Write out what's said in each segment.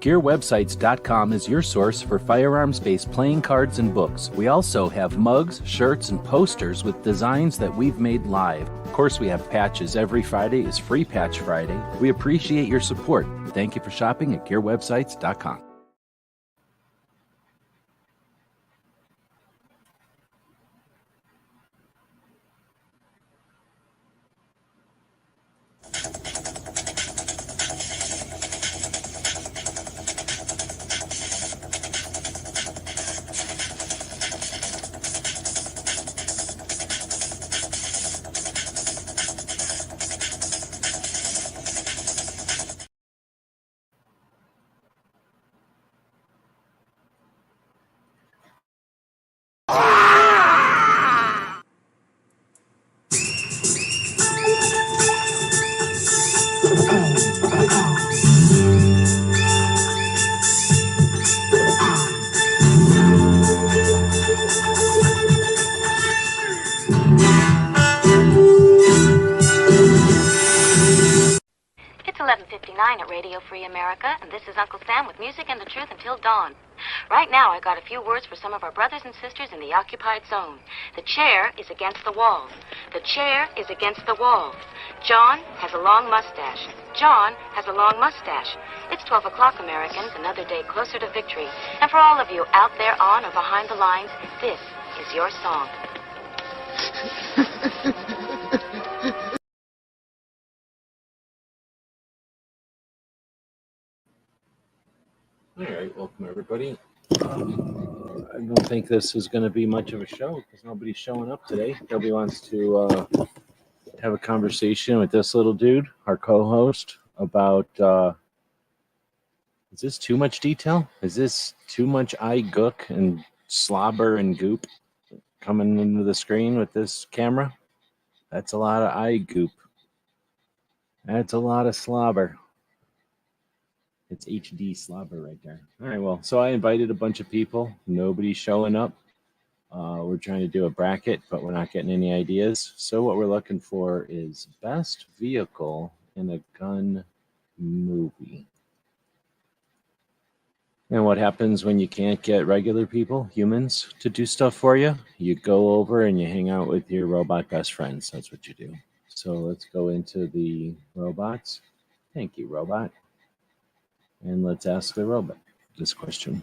GearWebsites.com is your source for firearms-based playing cards and books. We also have mugs, shirts, and posters with designs that we've made live. Of course, we have patches. Every Friday is Free Patch Friday. We appreciate your support. Thank you for shopping at GearWebsites.com. It's 11:59 at Radio Free America, and this is Uncle Sam with music and the truth until dawn. Right now, I got a few words for some of our brothers and sisters in the occupied zone. The chair is against the wall. The chair is against the wall. John has a long mustache. John has a long mustache. It's 12 o'clock, Americans, another day closer to victory. And for all of you out there on or behind the lines, this is your song. All right, welcome everybody. I don't think this is going to be much of a show because nobody's showing up today. Nobody wants to have a conversation with this little dude, our co-host, about is this too much detail? Is this too much eye gook and slobber and goop coming into the screen with this camera? That's a lot of eye goop. That's a lot of slobber. It's HD slobber right there. All right, well, so I invited a bunch of people. Nobody's showing up. We're trying to do a bracket, but we're not getting any ideas. So what we're looking for is best vehicle in a gun movie. And what happens when you can't get regular people, humans, to do stuff for you? You go over and you hang out with your robot best friends. That's what you do. So let's go into the robots. Thank you, robot. And let's ask the robot this question.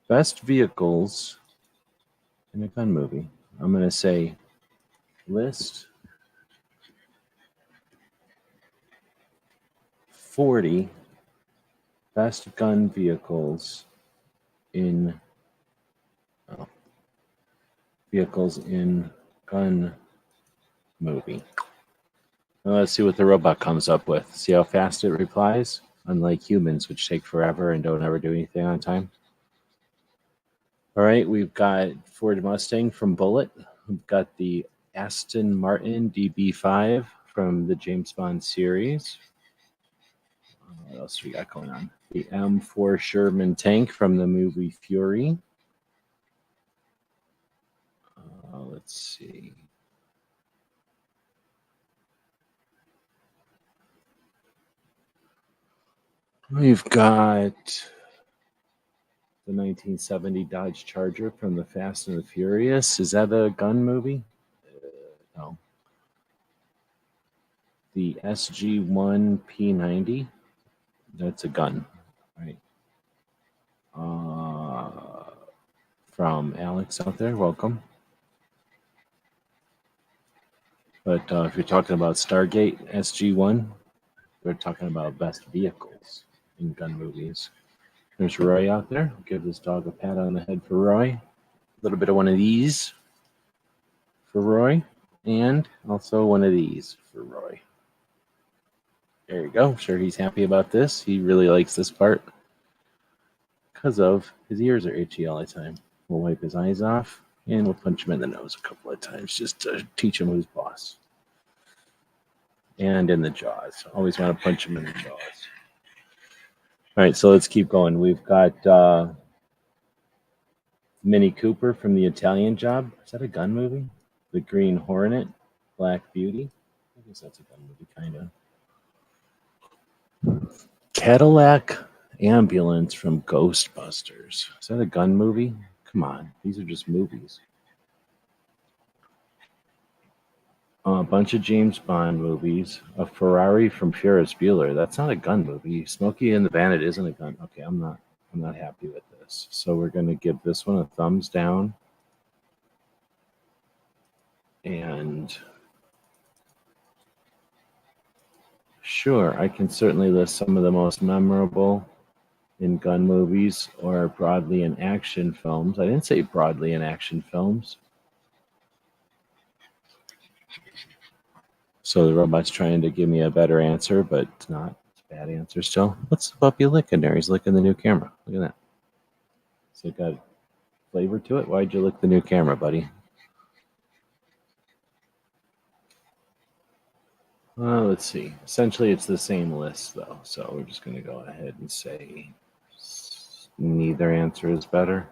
Best vehicles in a gun movie. I'm going to say list 40 best gun vehicles in gun movie. Now let's see what the robot comes up with. See how fast it replies? Unlike humans, which take forever and don't ever do anything on time. All right, we've got Ford Mustang from Bullitt. We've got the Aston Martin DB5 from the James Bond series. What else we got going on? The M4 Sherman tank from the movie Fury. Let's see. We've got the 1970 Dodge Charger from the Fast and the Furious. Is that a gun movie? No. The SG-1 P90. That's a gun, right? From Alex out there, welcome. But if you're talking about Stargate SG-1, we're talking about best vehicles in gun movies. There's Roy out there. I'll give this dog a pat on the head for Roy. A little bit of one of these for Roy. And also one of these for Roy. There you go. I'm sure he's happy about this. He really likes this part because of his ears are itchy all the time. We'll wipe his eyes off and we'll punch him in the nose a couple of times just to teach him who's boss. And in the jaws. Always want to punch him in the jaws. All right, so let's keep going. We've got Mini Cooper from The Italian Job. Is that a gun movie? The Green Hornet, Black Beauty. I guess that's a gun movie, kind of. Cadillac ambulance from Ghostbusters. Is that a gun movie? Come on, these are just movies. A bunch of James Bond movies. A Ferrari from Ferris Bueller. That's not a gun movie. Smokey and the Bandit isn't a gun. Okay, I'm not happy with this. So we're gonna give this one a thumbs down. And sure, I can certainly list some of the most memorable in gun movies or broadly in action films. I didn't say broadly in action films. So the robot's trying to give me a better answer, but it's not. It's a bad answer still. What's the puppy licking there? He's licking the new camera. Look at that. So it got flavor to it. Why'd you lick the new camera, buddy? Let's see. Essentially, it's the same list, though. So we're just going to go ahead and say neither answer is better.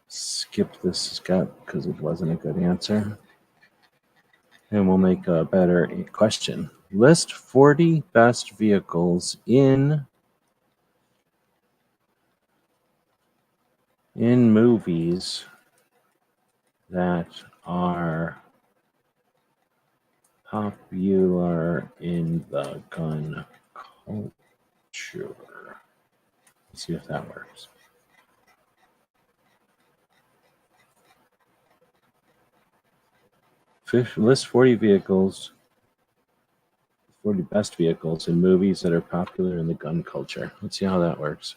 Skip this step because it wasn't a good answer. And we'll make a better question. List 40 best vehicles in movies that are popular in the gun culture. Let's see if that works. List 40 vehicles, 40 best vehicles in movies that are popular in the gun culture. Let's see how that works.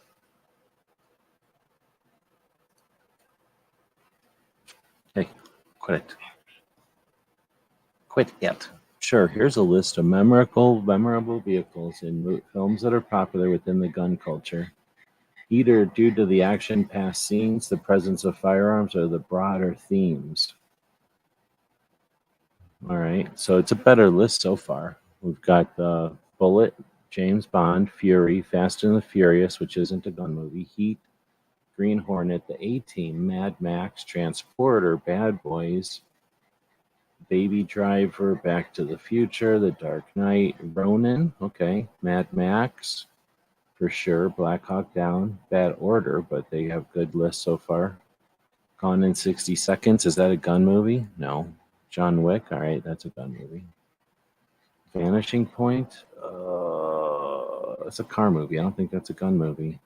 Hey, quit it. Quit it. Sure, here's a list of memorable vehicles in films that are popular within the gun culture, either due to the action-packed scenes, the presence of firearms, or the broader themes. All right, so it's a better list so far. We've got Bullitt, James Bond, Fury, Fast and the Furious, which isn't a gun movie, Heat, Green Hornet, The A-Team, Mad Max, Transporter, Bad Boys, Baby Driver, Back to the Future, The Dark Knight, Ronin, okay, Mad Max, for sure, Black Hawk Down, Bad Order, but they have good lists so far. Gone in 60 Seconds, is that a gun movie? No. John Wick, all right, that's a gun movie. Vanishing Point, it's a car movie. I don't think that's a gun movie.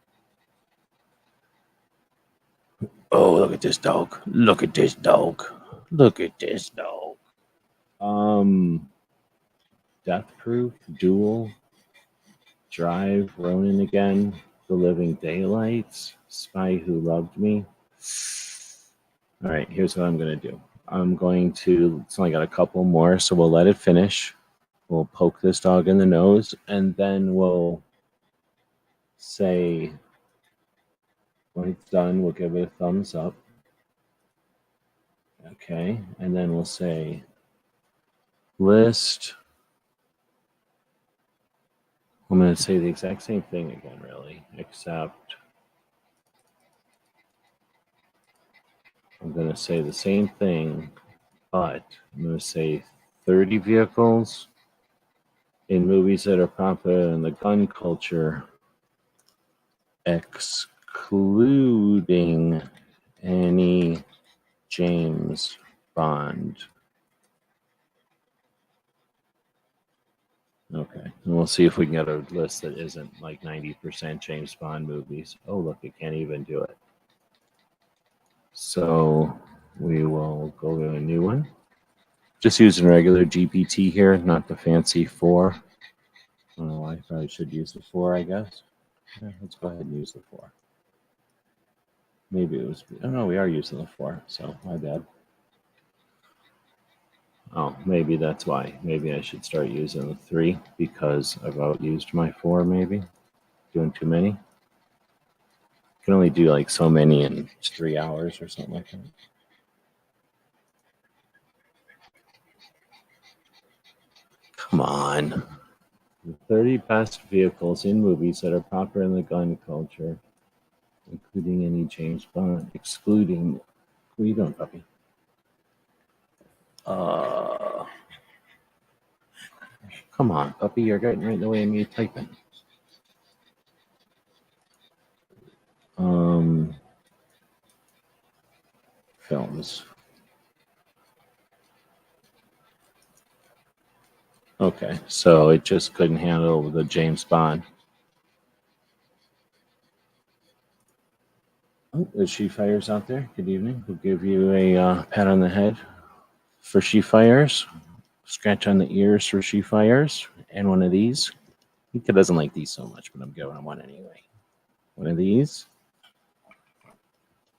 Oh, look at this dog. Look at this dog. Look at this dog. Death Proof, Duel, Drive, Ronin again, The Living Daylights, Spy Who Loved Me. All right, here's what I'm going to do. It's only got a couple more, so we'll let it finish. We'll poke this dog in the nose, and then we'll say, when it's done, we'll give it a thumbs up. Okay, and then we'll say, list. I'm going to say the exact same thing again, really, except I'm going to say the same thing, but I'm going to say 30 vehicles in movies that are popular in the gun culture, excluding any James Bond. Okay, and we'll see if we can get a list that isn't like 90% James Bond movies. Oh, look, it can't even do it. So we will go to a new one. Just using regular GPT here, not the fancy 4. I don't know why. I probably should use the 4, I guess. Yeah, let's go ahead and use the 4. Maybe it was... Oh, no, we are using the 4, so my bad. Oh, maybe that's why. Maybe I should start using the 3 because I've outused my 4, maybe. Doing too many. Can only do like so many in 3 hours or something like that. Come on. The 30 best vehicles in movies that are popular in the gun culture, including any James Bond, excluding... What are you doing, puppy? Come on, puppy, you're getting right in the way of me typing. Films. Okay, so it just couldn't handle the James Bond. Oh, there's She Fires out there. Good evening. We'll give you a pat on the head for She Fires, scratch on the ears for She Fires, and one of these. He doesn't like these so much, but I'm giving him one anyway. One of these,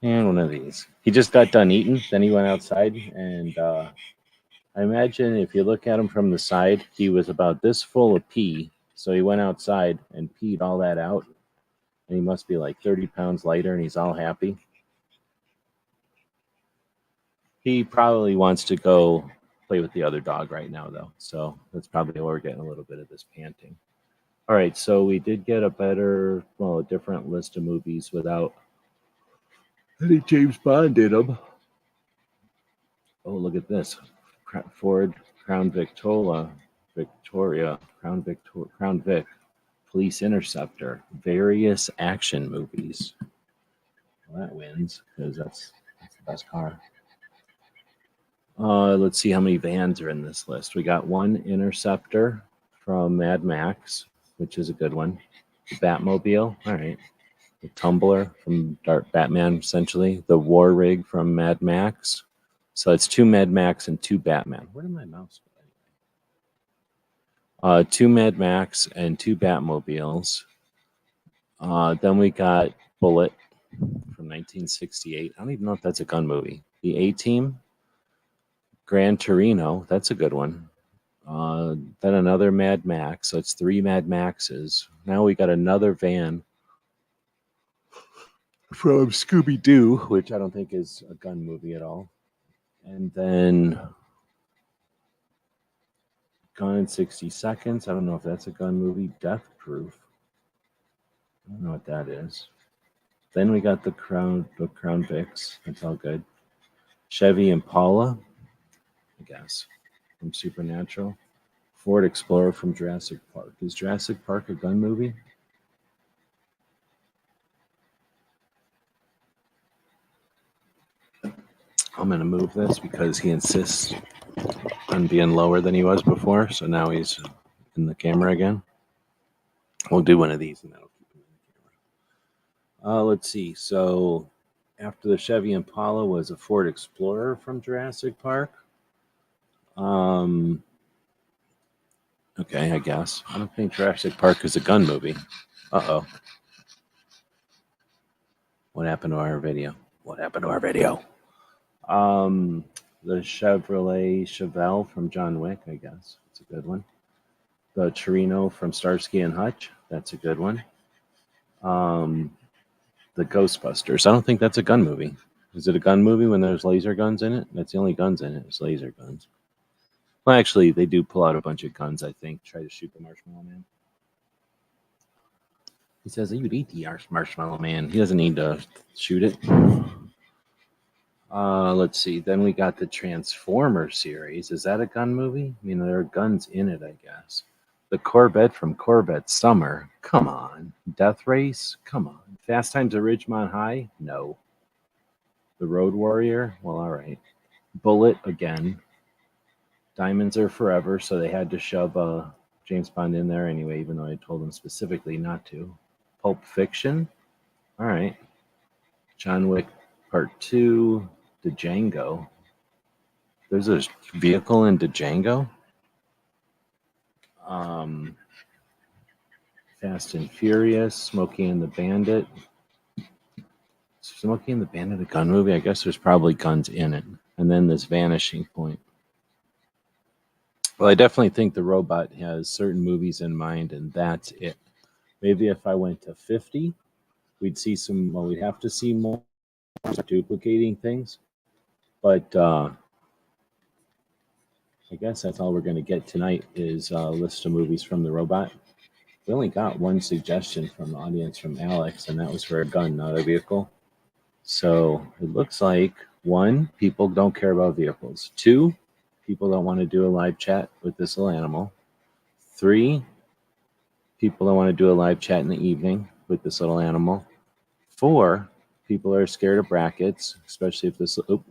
and one of these. He just got done eating, then he went outside, and I imagine if you look at him from the side, he was about this full of pee. So he went outside and peed all that out. And he must be like 30 pounds lighter, and he's all happy. He probably wants to go play with the other dog right now, though. So that's probably why we're getting a little bit of this panting. All right, so we did get a different list of movies without any James Bond in them. Oh, look at this. Ford Crown Victoria, Crown Vic, Police Interceptor, various action movies. Well, that wins because that's the best car. Let's see how many vans are in this list. We got one Interceptor from Mad Max, which is a good one. The Batmobile, all right. The Tumbler from Dark Batman, essentially. The War Rig from Mad Max. So it's 2 Mad Max and 2 Batman. Where did my mouse go? 2 Mad Max and 2 Batmobiles. Then we got Bullitt from 1968. I don't even know if that's a gun movie. The A-Team, Gran Torino. That's a good one. Then another Mad Max. So it's 3 Mad Maxes. Now we got another van from Scooby-Doo, which I don't think is a gun movie at all. And then Gone in 60 Seconds. I don't know if that's a gun movie. Death Proof. I don't know what that is. Then we got the Crown Vics. That's all good. Chevy Impala, I guess, from Supernatural. Ford Explorer from Jurassic Park. Is Jurassic Park a gun movie? I'm going to move this because he insists on being lower than he was before. So now he's in the camera again. We'll do one of these and that'll keep him in the camera. Let's see. So after the Chevy Impala was a Ford Explorer from Jurassic Park. Okay, I guess. I don't think Jurassic Park is a gun movie. Uh-oh. What happened to our video? The Chevrolet Chevelle from John Wick, I guess. It's a good one. The Torino from Starsky and Hutch. That's a good one. The Ghostbusters. I don't think that's a gun movie. Is it a gun movie when there's laser guns in it? That's the only guns in it. It's laser guns. Well, actually, they do pull out a bunch of guns, I think. Try to shoot the Marshmallow Man. He says, you'd eat the Marshmallow Man. He doesn't need to shoot it. Let's see. Then we got the Transformer series. Is that a gun movie? I mean, there are guns in it, I guess. The Corvette from Corvette Summer. Come on. Death Race? Come on. Fast Times at Ridgemont High? No. The Road Warrior? Well, all right. Bullitt again. Diamonds Are Forever, so they had to shove James Bond in there anyway, even though I told them specifically not to. Pulp Fiction? All right. John Wick Part 2. Django. There's a vehicle in Django. Fast and Furious, Smokey and the Bandit. Smokey and the Bandit, a gun movie? I guess there's probably guns in it. And then this Vanishing Point. Well, I definitely think the robot has certain movies in mind, and that's it. Maybe if I went to 50, we'd see some, well, we'd have to see more duplicating things. But I guess that's all we're going to get tonight is a list of movies from the robot. We only got one suggestion from the audience from Alex, and that was for a gun, not a vehicle. So it looks like 1, people don't care about vehicles. 2, people don't want to do a live chat with this little animal. 3, people don't want to do a live chat in the evening with this little animal. 4, people are scared of brackets, especially if this little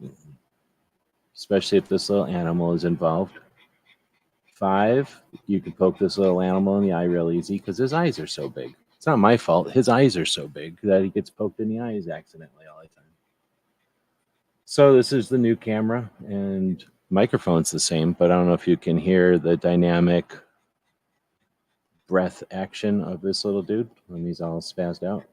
animal is involved. 5, you can poke this little animal in the eye real easy because his eyes are so big. It's not my fault. His eyes are so big that he gets poked in the eyes accidentally all the time. So this is the new camera, and microphone's the same, but I don't know if you can hear the dynamic breath action of this little dude when he's all spazzed out.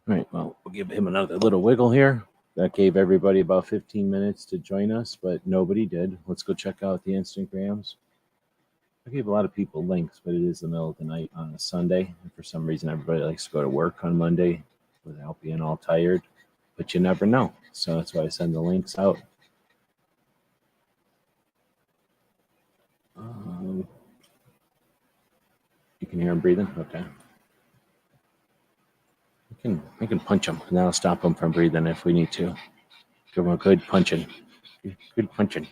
All right, well, we'll give him another little wiggle here. That gave everybody about 15 minutes to join us, but nobody did. Let's go check out the Instagrams. I gave a lot of people links, but it is the middle of the night on a Sunday. And for some reason, everybody likes to go to work on Monday without being all tired. But you never know. So that's why I send the links out. You can hear him breathing? Okay. I can punch him, and that'll stop him from breathing if we need to. Give him a good punching. Good punching.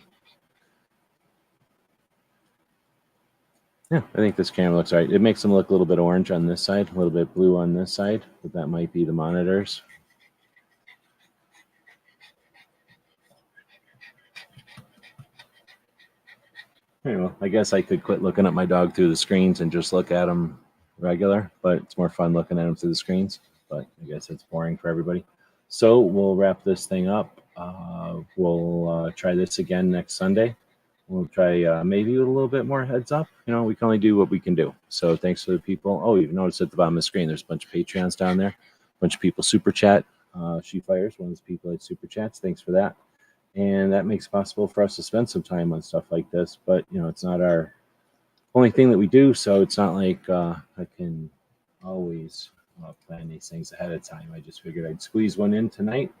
Yeah, I think this camera looks all right. It makes him look a little bit orange on this side, a little bit blue on this side, but that might be the monitors. Anyway, I guess I could quit looking at my dog through the screens and just look at him regular, but it's more fun looking at him through the screens. But I guess it's boring for everybody. So we'll wrap this thing up. We'll try this again next Sunday. We'll try maybe with a little bit more heads up. You know, we can only do what we can do. So thanks to the people. Oh, you've noticed at the bottom of the screen, there's a bunch of Patreons down there. A bunch of people super chat. She Fires, one of those people that super chats. Thanks for that. And that makes it possible for us to spend some time on stuff like this. But, you know, it's not our only thing that we do. So it's not like I can always plan these things ahead of time. I just figured I'd squeeze one in tonight.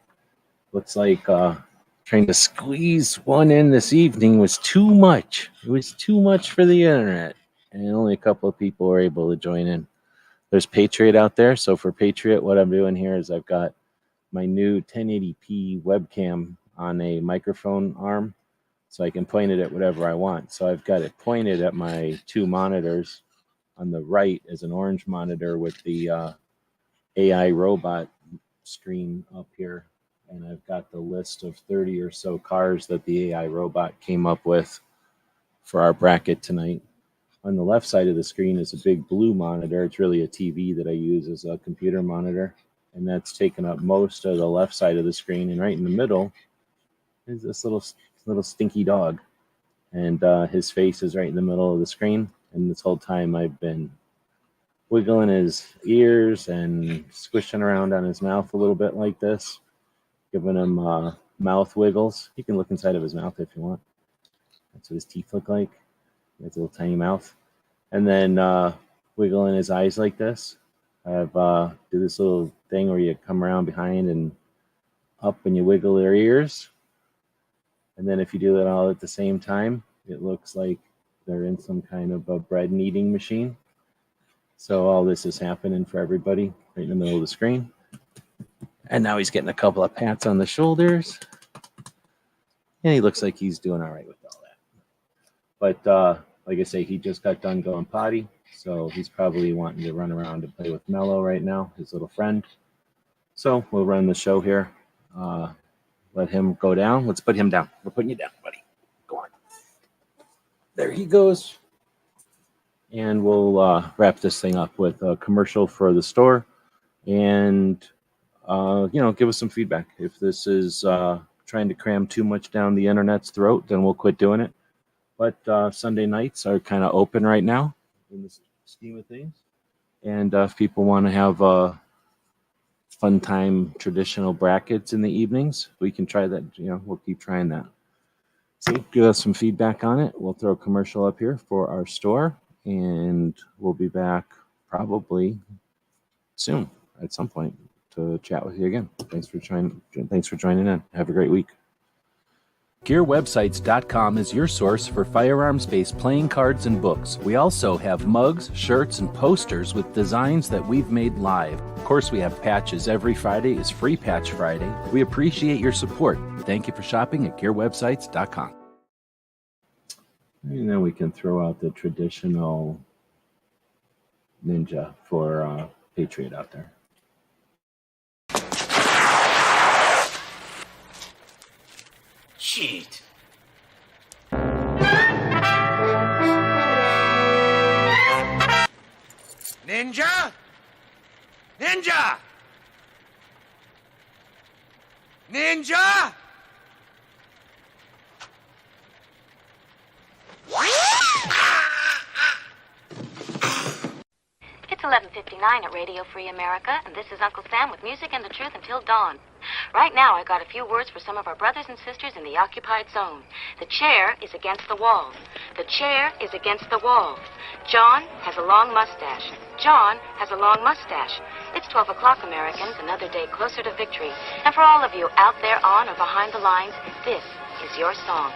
Looks like trying to squeeze one in this evening was too much. It was too much for the internet. And only a couple of people were able to join in. There's Patriot out there. So for Patriot, what I'm doing here is I've got my new 1080p webcam on a microphone arm, so I can point it at whatever I want. So I've got it pointed at my 2 monitors. On the right is an orange monitor with the AI robot screen up here. And I've got the list of 30 or so cars that the AI robot came up with for our bracket tonight. On the left side of the screen is a big blue monitor. It's really a TV that I use as a computer monitor. And that's taken up most of the left side of the screen. And right in the middle is this little stinky dog. And his face is right in the middle of the screen. And this whole time I've been wiggling his ears and squishing around on his mouth a little bit like this, giving him mouth wiggles. You can look inside of his mouth if you want. That's what his teeth look like. He has a little tiny mouth. And then wiggling his eyes like this. I've do this little thing where you come around behind and up and you wiggle their ears. And then if you do that all at the same time, it looks like they're in some kind of a bread kneading machine. So all this is happening for everybody right in the middle of the screen. And now he's getting a couple of pats on the shoulders. And he looks like he's doing all right with all that. But like I say, he just got done going potty. So he's probably wanting to run around and play with Mello right now, his little friend. So we'll run the show here. Let him go down. Let's put him down. We're putting you down, buddy. Go on. There he goes. And we'll wrap this thing up with a commercial for the store. And, you know, give us some feedback. If this is trying to cram too much down the internet's throat, then we'll quit doing it. But Sunday nights are kind of open right now in the scheme of things. And if people want to have fun time traditional brackets in the evenings, we can try that. You know, we'll keep trying that. So give us some feedback on it. We'll throw a commercial up here for our store, and we'll be back probably soon at some point to chat with you again. Thanks for joining in. Have a great week. GearWebsites.com is your source for firearms-based playing cards and books. We also have mugs, shirts, and posters with designs that we've made live. Of course, we have patches. Every Friday is Free Patch Friday. We appreciate your support. Thank you for shopping at GearWebsites.com. And then we can throw out the traditional ninja for Patriot out there. cheat. Ninja? Ninja! Ninja! It's 11:59 at Radio Free America, and this is Uncle Sam with music and the truth until dawn. Right now, I got a few words for some of our brothers and sisters in the occupied zone. The chair is against the wall. The chair is against the wall. John has a long mustache. John has a long mustache. It's 12 o'clock, Americans, another day closer to victory. And for all of you out there on or behind the lines, this is your song.